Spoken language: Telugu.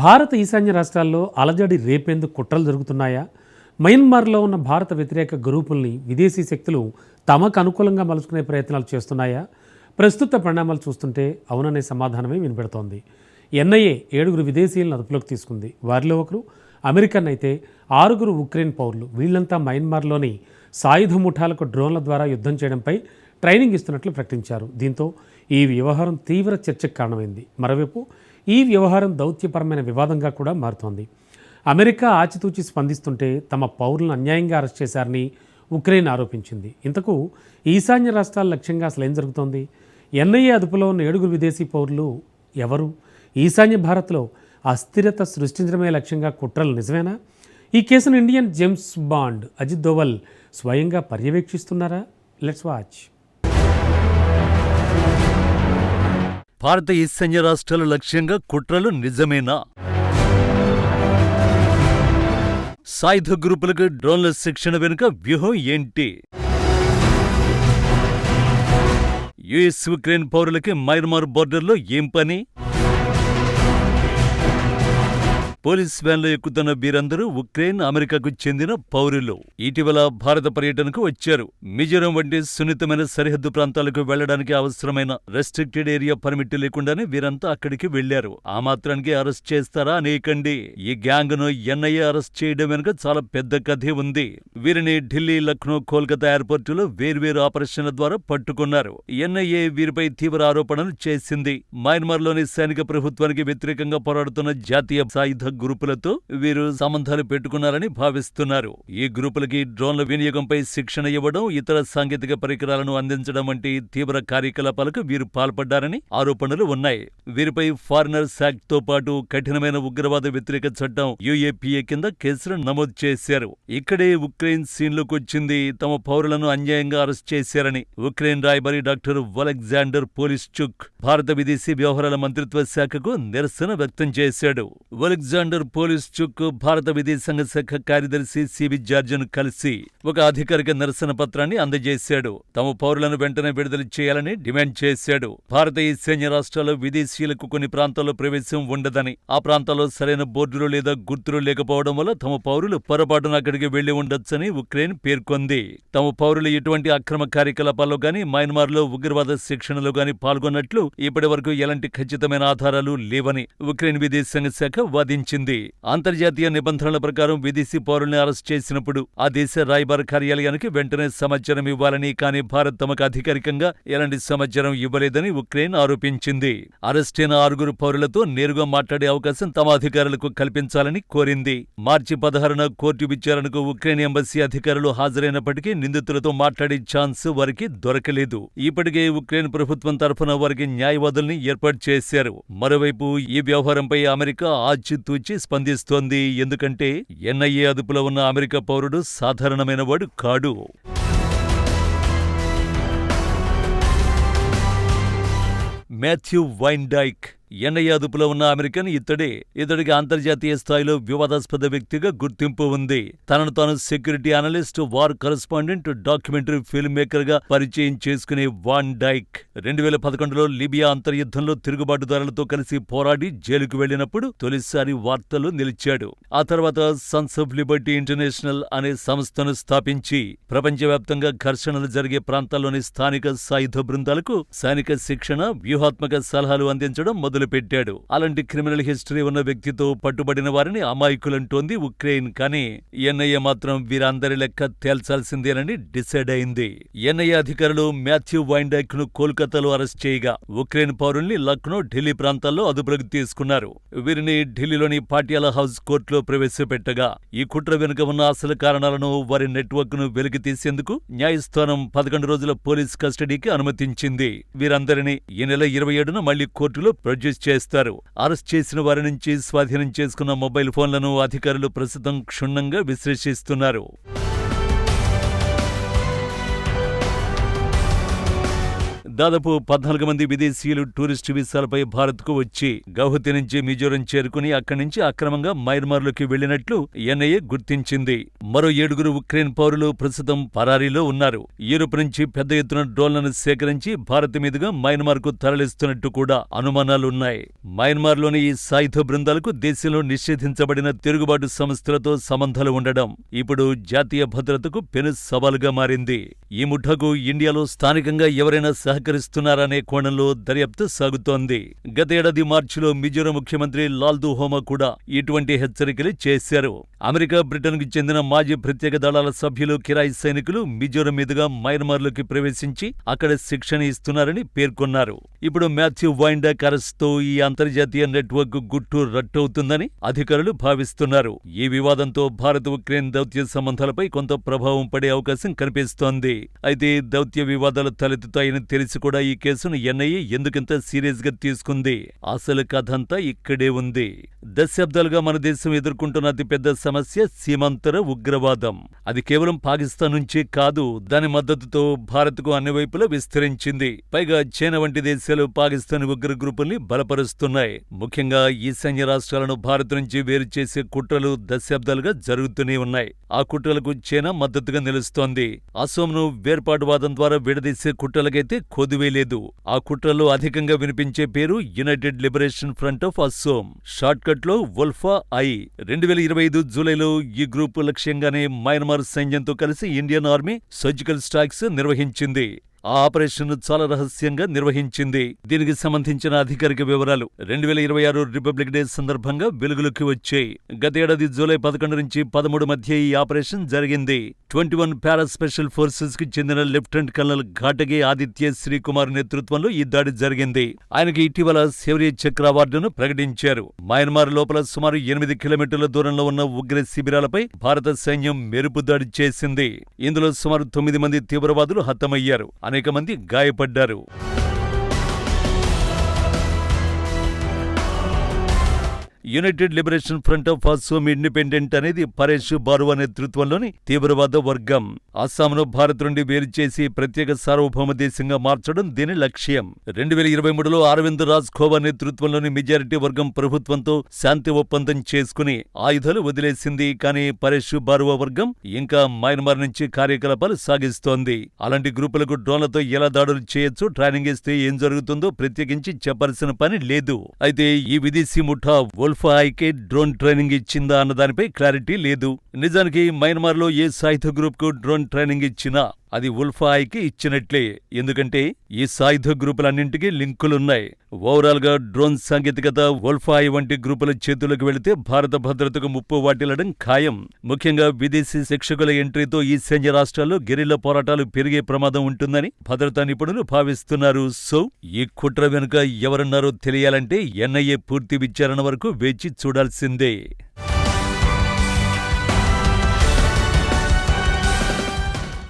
భారత ఈశాన్య రాష్ట్రాల్లో అలజడి రేపేందుకు కుట్రలు జరుగుతున్నాయా? మయన్మార్లో ఉన్న భారత వ్యతిరేక గ్రూపుల్ని విదేశీ శక్తులు తమకు అనుకూలంగా మలుచుకునే ప్రయత్నాలు చేస్తున్నాయా? ప్రస్తుత పరిణామాలు చూస్తుంటే అవుననే సమాధానమే వినపెడుతోంది. ఎన్ఐఏ 7 విదేశీయులను అదుపులోకి తీసుకుంది. వారిలో ఒకరు అమెరికన్ అయితే 6 ఉక్రెయిన్ పౌరులు. వీళ్లంతా మయన్మార్లోని సాయుధ ముఠాలకు డ్రోన్ల ద్వారా యుద్ధం చేయడంపై ట్రైనింగ్ ఇస్తున్నట్లు ప్రకటించారు. దీంతో ఈ వ్యవహారం తీవ్ర చర్చకు కారణమైంది. మరోవైపు ఈ వ్యవహారం దౌత్యపరమైన వివాదంగా కూడా మారుతోంది. అమెరికా ఆచితూచి స్పందిస్తుంటే తమ పౌరులను అన్యాయంగా అరెస్ట్ చేశారని ఉక్రెయిన్ ఆరోపించింది. ఇంతకు ఈశాన్య రాష్ట్రాల లక్ష్యంగా అసలు ఏం జరుగుతోంది? ఎన్ఐఏ అదుపులో ఉన్న 7 విదేశీ పౌరులు ఎవరు? ఈశాన్య భారత్లో అస్థిరత సృష్టించడమే లక్ష్యంగా కుట్రలు నిజమేనా? ఈ కేసును Indian James Bond Ajit Doval స్వయంగా పర్యవేక్షిస్తున్నారా? Let's watch. భారత ఈశాన్య రాష్ట్రాల లక్ష్యంగా కుట్రలు నిజమేనా? సాయుధ గ్రూపులకు డ్రోన్ల శిక్షణ వెనుక వ్యూహం ఏంటి? యుఎస్ ఉక్రెయిన్ పౌరులకి మయన్మార్ బోర్డర్లో ఏం పని? పోలీస్ వ్యాన్లో ఎక్కుతున్న వీరందరూ ఉక్రెయిన్, అమెరికాకు చెందిన పౌరులు. ఇటీవల భారత పర్యటనకు వచ్చారు. మిజోరం వంటి సున్నితమైన సరిహద్దు ప్రాంతాలకు వెళ్లడానికి అవసరమైన రెస్ట్రిక్టెడ్ ఏరియా పర్మిట్ లేకుండానే వీరంతా అక్కడికి వెళ్లారు. ఆ మాత్రానికి అరెస్ట్ చేస్తారా అనేకండి. ఈ గ్యాంగ్ ను ఎన్ఐఏ అరెస్ట్ చేయడం వెనుక చాలా పెద్ద కథే ఉంది. వీరిని ఢిల్లీ, లక్నో, కోల్కతా ఎయిర్పోర్టులో వేర్వేరు ఆపరేషన్ల ద్వారా పట్టుకున్నారు. ఎన్ఐఏ వీరిపై తీవ్ర ఆరోపణలు చేసింది. మయన్మార్లోని సైనిక ప్రభుత్వానికి వ్యతిరేకంగా పోరాడుతున్న జాతీయ సాయుధ గ్రూపులతో వీరు సంబంధాలు పెట్టుకున్నారని భావిస్తున్నారు. ఈ గ్రూపులకి డ్రోన్ల వినియోగంపై శిక్షణ ఇవ్వడం, ఇతర సాంకేతిక పరికరాలను అందించడం వంటి తీవ్ర కార్యకలాపాలకు వీరు పాల్పడ్డారని ఆరోపణలు ఉన్నాయి. వీరిపై ఫారినర్స్ యాక్ట్ తో పాటు కఠినమైన ఉగ్రవాద వ్యతిరేక చట్టం యుఏపిఏ కింద కేసులు నమోదు చేశారు. ఇక్కడే ఉక్రెయిన్ సీన్లోకి వచ్చింది. తమ పౌరులను అన్యాయంగా అరెస్ట్ చేశారని ఉక్రెయిన్ రాయబారి డాక్టర్ ఒలెగ్జాండర్ పోలిస్చుక్ భారత విదేశీ వ్యవహారాల మంత్రిత్వ శాఖకు నిరసన వ్యక్తం చేశాడు. ఒలెగ్జాండర్ పోలిస్చుక్ భారత విదేశాంగ శాఖ కార్యదర్శి సివి జార్జ్ను కలిసి ఒక అధికారిక నిరసన పత్రాన్ని అందజేశాడు. తమ పౌరులను వెంటనే విడుదల చేయాలని డిమాండ్ చేశాడు. భారత ఈశాన్య రాష్ట్రాల్లో విదేశీయులకు కొన్ని ప్రాంతాల్లో ప్రవేశం ఉండదని, ఆ ప్రాంతాల్లో సరైన బోర్డులు లేదా గుర్తులు లేకపోవడం వల్ల తమ పౌరులు పొరపాటున అక్కడికి వెళ్లి ఉండొచ్చని ఉక్రెయిన్ పేర్కొంది. తమ పౌరులు ఎటువంటి అక్రమ కార్యకలాపాల్లో గాని, మయన్మార్లో ఉగ్రవాద శిక్షణలో గాని పాల్గొన్నట్లు ఇప్పటి వరకు ఎలాంటి ఖచ్చితమైన ఆధారాలు లేవని ఉక్రెయిన్ విదేశాంగ శాఖ వాదించింది. అంతర్జాతీయ నిబంధనల ప్రకారం విదేశీ పౌరుల్ని అరెస్ట్ చేసినప్పుడు ఆ దేశ రాయబార కార్యాలయానికి వెంటనే సమాచారం ఇవ్వాలని, కానీ భారత్ తమకు అధికారికంగా ఎలాంటి సమాచారం ఇవ్వలేదని ఉక్రెయిన్ ఆరోపించింది. అరెస్ట్ అయిన 6 పౌరులతో నేరుగా మాట్లాడే అవకాశం తమ అధికారులకు కల్పించాలని కోరింది. మార్చి 16న కోర్టు విచారణకు ఉక్రెయిన్ ఎంబసీ అధికారులు హాజరైనప్పటికీ నిందితులతో మాట్లాడే ఛాన్స్ వారికి దొరకలేదు. ఇప్పటికే ఉక్రెయిన్ ప్రభుత్వం తరఫున వారికి న్యాయవాదుల్ని ఏర్పాటు చేశారు. మరోవైపు ఈ వ్యవహారంపై అమెరికా ఆచితూచి స్పందిస్తోంది. ఎందుకంటే ఎన్ఐఏ అదుపులో ఉన్న అమెరికా పౌరుడు సాధారణమైన వాడు కాడు. మాథ్యూ వైన్డైక్ ఎన్ఐఏ అదుపులో ఉన్న అమెరికన్ ఇతడికి అంతర్జాతీయ స్థాయిలో వివాదాస్పద వ్యక్తిగా గుర్తింపు ఉంది. తనను తాను security analyst, war correspondent, documentary film maker గా పరిచయం చేసుకునే వాన్ డైక్ 2011లో లిబియా అంతర్యుద్ధంలో తిరుగుబాటుదారులతో కలిసి పోరాడి జైలుకు వెళ్లినప్పుడు తొలిసారి వార్తల్లో నిలిచాడు. ఆ తర్వాత సన్స్ ఆఫ్ లిబర్టీ ఇంటర్నేషనల్ అనే సంస్థను స్థాపించి ప్రపంచవ్యాప్తంగా ఘర్షణలు జరిగే ప్రాంతాల్లోని స్థానిక సాయుధ బృందాలకు సైనిక శిక్షణ, వ్యూహాత్మక సలహాలు అందించడం మొదలుపెట్టాడు. అలాంటి క్రిమినల్ హిస్టరీ ఉన్న వ్యక్తితో పట్టుబడిన వారిని అమాయకులంటోంది ఉక్రెయిన్. కానీ ఎన్ఐఏ మాత్రం వీరందరి లెక్క తేల్చాల్సిందేనని డిసైడ్ అయింది. ఎన్ఐఏ అధికారులు మాథ్యూ వైన్డైక్ ను కోల్కతాలో అరెస్ట్ చేయగా ఉక్రెయిన్ పౌరుల్ని లక్నో, ఢిల్లీ ప్రాంతాల్లో అదుపులోకి తీసుకున్నారు. వీరిని ఢిల్లీలోని పాటియాలా హౌస్ కోర్టులో ప్రవేశపెట్టగా ఈ కుట్ర వెనుక ఉన్న అసలు కారణాలను, వారి నెట్వర్క్ ను వెలికి తీసేందుకు న్యాయస్థానం 11 రోజుల పోలీస్ కస్టడీకి అనుమతించింది. వీరందరినీ ఈ నెల 27న మళ్లీ కోర్టులో ప్రొడ్యూస్ చేస్తారు. అరెస్ట్ చేసిన వారి నుంచి స్వాధీనం చేసుకున్న మొబైల్ ఫోన్లను అధికారులు ప్రస్తుతం క్షుణ్ణంగా విశ్లేషిస్తున్నారు. దాదాపు 14 మంది విదేశీయులు టూరిస్టు వీసాలపై భారత్కు వచ్చి గౌహతి నుంచి మిజోరం చేరుకుని అక్కడి నుంచి అక్రమంగా మయన్మార్లోకి వెళ్లినట్లు ఎన్ఐఏ గుర్తించింది. మరో 7 ఉక్రెయిన్ పౌరులు ప్రస్తుతం పరారీలో ఉన్నారు. యూరోప్ నుంచి పెద్ద ఎత్తున డ్రోన్లను సేకరించి భారత్ మీదుగా మయన్మార్కు తరలిస్తున్నట్టు కూడా అనుమానాలున్నాయి. మయన్మార్లోని ఈ సాయుధ బృందాలకు దేశంలో నిషేధించబడిన తిరుగుబాటు సంస్థలతో సంబంధాలు ఉండడం ఇప్పుడు జాతీయ భద్రతకు పెను సవాలుగా మారింది. ఈ ముఠాకు ఇండియాలో స్థానికంగా ఎవరైనా సహకరిస్తున్నారనే కోణంలో దర్యాప్తు సాగుతోంది. గతేడాది మార్చిలో మిజోరం ముఖ్యమంత్రి లాల్దు హోమా కూడా ఇటువంటి హెచ్చరికలు చేశారు. అమెరికా, బ్రిటన్కు చెందిన మాజీ ప్రత్యేక దళాల సభ్యులు, కిరాయి సైనికులు మిజోరం మీదుగా మయన్మార్లోకి ప్రవేశించి అక్కడ శిక్షణ ఇస్తున్నారని పేర్కొన్నారు. ఇప్పుడు మాథ్యూ వైండాక్ అరెస్ట్తో ఈ అంతర్జాతీయ నెట్వర్క్ గుట్టు రట్టవుతుందని అధికారులు భావిస్తున్నారు. ఈ వివాదంతో భారత్ ఉక్రెయిన్ దౌత్య సంబంధాలపై కొంత ప్రభావం పడే అవకాశం కనిపిస్తోంది. అయితే దౌత్య వివాదాలు తలెత్తుతాయని తెలిసి కూడా ఈ కేసును ఎన్ఐఏ ఎందుకింత సీరియస్ గా తీసుకుంది? అసలు కథంతా ఇక్కడే ఉంది. దశాబ్దాలుగా మన దేశం ఎదుర్కొంటున్న అతిపెద్ద సమస్య సీమాంతర ఉగ్రవాదం. అది కేవలం పాకిస్తాన్ నుంచే కాదు, దాని మద్దతుతో భారత్కు అన్ని వైపులా విస్తరించింది. పైగా చైనా వంటి దేశాలు పాకిస్తాన్ ఉగ్ర గ్రూపుల్ని బలపరుస్తున్నాయి. ముఖ్యంగా ఈశాన్య రాష్ట్రాలను భారత్ నుంచి వేరు చేసే కుట్రలు దశాబ్దాలుగా జరుగుతూనే ఉన్నాయి. ఆ కుట్రలకు చైనా మద్దతుగా నిలుస్తోంది. అసోంను వేర్పాటువాదం ద్వారా విడదీసే కుట్రలకైతే కొదువేలేదు. ఆ కుట్రలో అధికంగా వినిపించే పేరు United liberation front of Assam, shortcut లో వోల్ఫా ఐ. 2025 జూలైలో ఈ గ్రూపు లక్ష్యంగానే మయన్మార్ సైన్యంతో కలిసి ఇండియన్ ఆర్మీ సర్జికల్ స్ట్రైక్స్ నిర్వహించింది. ఆ ఆపరేషన్ చాలా రహస్యంగా నిర్వహించింది. దీనికి సంబంధించిన అధికారిక వివరాలు 2026 రిపబ్లిక్ డే సందర్భంగా వెలుగులోకి వచ్చాయి. గతేడాది జూలై 11 నుంచి 13 మధ్య ఈ ఆపరేషన్ జరిగింది. 21 పారా స్పెషల్ ఫోర్సెస్ కి చెందిన లెఫ్టినెంట్ కల్నల్ ఘాటగే ఆదిత్య శ్రీకుమార్ నేతృత్వంలో ఈ దాడి జరిగింది. ఆయనకి ఇటీవల శౌర్య చక్ర అవార్డును ప్రకటించారు. మయన్మార్ లోపల సుమారు 8 కిలోమీటర్ల దూరంలో ఉన్న ఉగ్ర శిబిరాలపై భారత సైన్యం మెరుపు దాడి చేసింది. ఇందులో సుమారు 9 మంది తీవ్రవాదులు హతమయ్యారు, అనేక మంది గాయపడ్డారు. United liberation front of Assam independent అనేది పరేష్ బారువా నేతృత్వంలోని తీవ్రవాద వర్గం. అస్సాంను భారత్ నుండి వేరు చేసి ప్రత్యేక సార్వభౌమ దేశంగా మార్చడం దీని లక్ష్యం. 2023లో అరవింద్ రాజ్ ఖోవా నేతృత్వంలోని మెజారిటీ వర్గం ప్రభుత్వంతో శాంతి ఒప్పందం చేసుకుని ఆయుధాలు వదిలేసింది. కానీ పరేష్ బారువా వర్గం ఇంకా మయన్మార్ నుంచి కార్యకలాపాలు సాగిస్తోంది. అలాంటి గ్రూపులకు డ్రోన్లతో ఎలా దాడులు చేయొచ్చు, ట్రైనింగ్ ఇస్తే ఏం జరుగుతుందో ప్రత్యేకించి చెప్పాల్సిన పని లేదు. అయితే ఈ విదేశీ ముఠా వోల్ఫా ఐకే డ్రోన్ ట్రైనింగ్ ఇచ్చిందా అన్న దానిపై క్లారిటీ లేదు. నిజానికి మయన్మార్లో ఏ సాయుధ గ్రూప్ కు డ్రోన్ ట్రైనింగ్ ఇచ్చినా అది వోల్ఫా ఐకి ఇచ్చినట్లే. ఎందుకంటే ఈ సాయుధ గ్రూపులన్నింటికీ లింకులున్నాయి. ఓవరాల్ గా డ్రోన్ సాంకేతికత వోల్ఫా ఐ వంటి గ్రూపుల చేతులకు వెళితే భారత భద్రతకు ముప్పు వాటిల్లడం ఖాయం. ముఖ్యంగా విదేశీ శిక్షకుల ఎంట్రీతో ఈశాన్య రాష్ట్రాల్లో గెరిల్లా పోరాటాలు పెరిగే ప్రమాదం ఉంటుందని భద్రతా నిపుణులు భావిస్తున్నారు. సో ఈ కుట్ర వెనుక ఎవరున్నారో తెలియాలంటే ఎన్ఐఏ పూర్తి విచారణ వరకు వేచి చూడాల్సిందే.